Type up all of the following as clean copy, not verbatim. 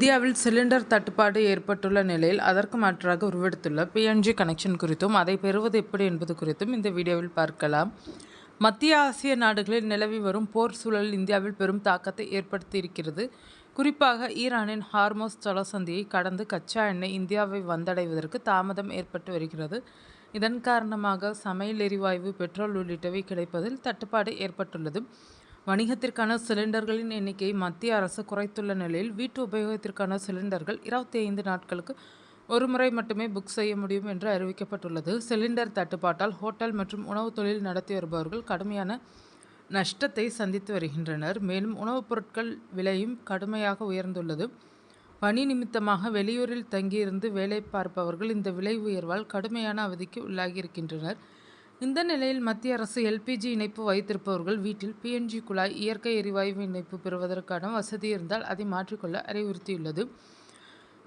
இந்தியாவில் சிலிண்டர் தட்டுப்பாடு ஏற்பட்டுள்ள நிலையில் அதற்கு மாற்றாக உருவெடுத்துள்ள பிஎன்ஜி கனெக்ஷன் குறித்தும் அதை பெறுவது எப்படி என்பது குறித்தும் இந்த வீடியோவில் பார்க்கலாம். மத்திய ஆசிய நாடுகளில் நிலவி வரும் போர் சூழல் இந்தியாவில் பெரும் தாக்கத்தை ஏற்படுத்தியிருக்கிறது. குறிப்பாக ஈரானின் ஹார்மோஸ் ஜலசந்தியை கடந்து கச்சா எண்ணெய் இந்தியாவை வந்தடைவதற்கு தாமதம் ஏற்பட்டு வருகிறது. இதன் காரணமாக சமையல் எரிவாயு, பெட்ரோல் உள்ளிட்டவை கிடைப்பதில் தட்டுப்பாடு ஏற்பட்டுள்ளது. வணிகத்திற்கான சிலிண்டர்களின் எண்ணிக்கையை மத்திய அரசு குறைத்துள்ள நிலையில் வீட்டு உபயோகத்திற்கான சிலிண்டர்கள் 25 நாட்களுக்கு ஒரு முறை மட்டுமே புக் செய்ய முடியும் என்று அறிவிக்கப்பட்டுள்ளது. சிலிண்டர் தட்டுப்பாட்டால் ஹோட்டல் மற்றும் உணவு தொழில் நடத்தி வருபவர்கள் கடுமையான நஷ்டத்தை சந்தித்து வருகின்றனர். மேலும் உணவுப் பொருட்கள் விலையும் கடுமையாக உயர்ந்துள்ளது. பணி நிமித்தமாக வெளியூரில் தங்கியிருந்து வேலை பார்ப்பவர்கள் இந்த விலை உயர்வால் கடுமையான அவதிக்கு உள்ளாகியிருக்கின்றனர். இந்த நிலையில் மத்திய அரசு எல்பிஜி இணைப்பு வைத்திருப்பவர்கள் வீட்டில் பிஎன்ஜி குழாய் இயற்கை எரிவாயு இணைப்பு பெறுவதற்கான வசதி இருந்தால் அதை மாற்றிக்கொள்ள அறிவுறுத்தியுள்ளது.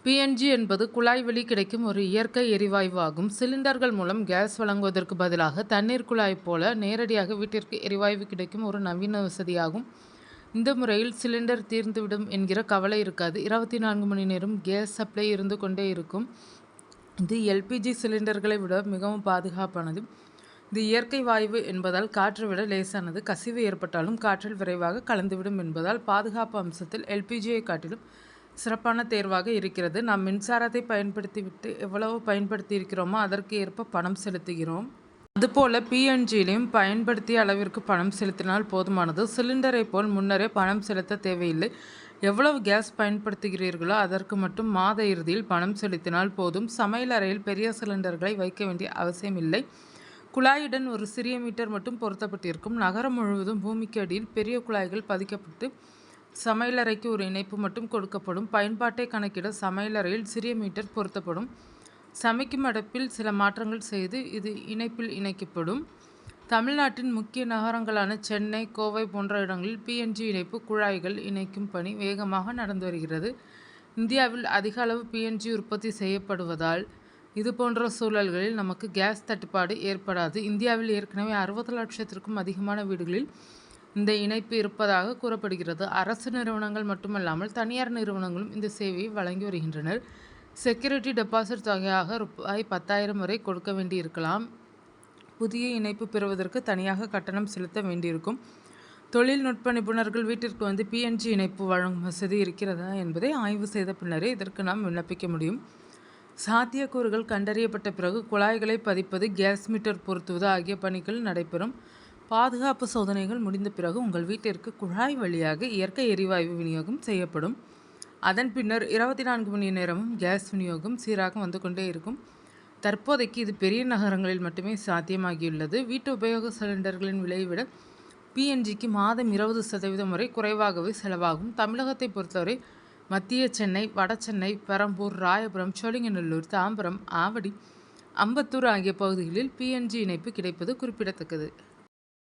பிஎன்ஜி என்பது குழாய் வழி கிடைக்கும் ஒரு இயற்கை எரிவாயு ஆகும். சிலிண்டர்கள் மூலம் கேஸ் வழங்குவதற்கு பதிலாக தண்ணீர் குழாய் போல நேரடியாக வீட்டிற்கு எரிவாயு கிடைக்கும் ஒரு நவீன வசதியாகும். இந்த முறையில் சிலிண்டர் தீர்ந்துவிடும் என்கிற கவலை இருக்காது. 24 மணி நேரம் கேஸ் சப்ளை இருந்து கொண்டே இருக்கும். இது எல்பிஜி சிலிண்டர்களை விட மிகவும் பாதுகாப்பானது. இது இயற்கை வாயு என்பதால் காற்றை விட லேசானது. கசிவு ஏற்பட்டாலும் காற்றில் விரைவாக கலந்துவிடும் என்பதால் பாதுகாப்பு அம்சத்தில் எல்பிஜியை காட்டிலும் சிறப்பான தேர்வாக இருக்கிறது. நாம் மின்சாரத்தை பயன்படுத்திவிட்டு எவ்வளவு பயன்படுத்தி இருக்கிறோமோ அதற்கு ஏற்ப பணம் செலுத்துகிறோம். அதுபோல பிஎன்ஜியிலையும் பயன்படுத்திய அளவிற்கு பணம் செலுத்தினால் போதுமானது. சிலிண்டரை போல் முன்னரே பணம் செலுத்த தேவையில்லை. எவ்வளவு கேஸ் பயன்படுத்துகிறீர்களோ அதற்கு மட்டும் மாத இறுதியில் பணம் செலுத்தினால் போதும். சமையல் அறையில் பெரிய சிலிண்டர்களை வைக்க வேண்டிய அவசியம் இல்லை. குழாயுடன் ஒரு சிறிய மீட்டர் மட்டும் பொருத்தப்பட்டிருக்கும். நகரம் முழுவதும் பூமிக்கு அடியில் பெரிய குழாய்கள் பதிக்கப்பட்டு சமையலறைக்கு ஒரு இணைப்பு மட்டும் கொடுக்கப்படும். பயன்பாட்டை கணக்கிட சமையலறையில் சிறிய மீட்டர் பொருத்தப்படும். சமைக்கும் அடுப்பில் சில மாற்றங்கள் செய்து இது இணைப்பில் இணைக்கப்படும். தமிழ்நாட்டின் முக்கிய நகரங்களான சென்னை, கோவை போன்ற இடங்களில் பிஎன்ஜி இணைப்பு குழாய்கள் இணைக்கும் பணி வேகமாக நடந்து வருகிறது. இந்தியாவில் அதிக அளவு பிஎன்ஜி உற்பத்தி செய்யப்படுவதால் இது போன்ற சூழல்களில் நமக்கு கேஸ் தட்டுப்பாடு ஏற்படாது. இந்தியாவில் ஏற்கனவே 60 லட்சத்திற்கும் அதிகமான வீடுகளில் இந்த இணைப்பு இருப்பதாக கூறப்படுகிறது. அரசு நிறுவனங்கள் மட்டுமல்லாமல் தனியார் நிறுவனங்களும் இந்த சேவையை வழங்கி வருகின்றனர். செக்யூரிட்டி டெபாசிட் தொகையாக ரூபாய் 10,000 வரை கொடுக்க வேண்டியிருக்கலாம். புதிய இணைப்பு பெறுவதற்கு தனியாக கட்டணம் செலுத்த வேண்டியிருக்கும். தொழில்நுட்ப நிபுணர்கள் வீட்டிற்கு வந்து பிஎன்ஜி இணைப்பு வழங்கும் வசதி இருக்கிறதா என்பதை ஆய்வு செய்த பின்னரே இதற்கு நாம் விண்ணப்பிக்க முடியும். சாத்தியக்கூறுகள் கண்டறியப்பட்ட பிறகு குழாய்களை பதிப்பது, கேஸ் மீட்டர் பொருத்துவது ஆகிய பணிகள் நடைபெறும். பாதுகாப்பு சோதனைகள் முடிந்த பிறகு உங்கள் வீட்டிற்கு குழாய் வழியாக இயற்கை எரிவாயு விநியோகம் செய்யப்படும். அதன் பின்னர் 24 மணி நேரமும் கேஸ் விநியோகம் சீராக வந்து கொண்டே இருக்கும். தற்போதைக்கு இது பெரிய நகரங்களில் மட்டுமே சாத்தியமாகியுள்ளது. வீட்டு உபயோக சிலிண்டர்களின் விலையை விட பிஎன்ஜிக்கு மாதம் 20% வரை குறைவாகவே செலவாகும். தமிழகத்தை பொறுத்தவரை மத்திய சென்னை, வட சென்னை, பெரம்பூர், ராயபுரம், சோழிங்கநல்லூர், தாம்பரம், ஆவடி, அம்பத்தூர் ஆகிய பகுதிகளில் பிஎன்ஜி இணைப்பு கிடைப்பது குறிப்பிடத்தக்கது.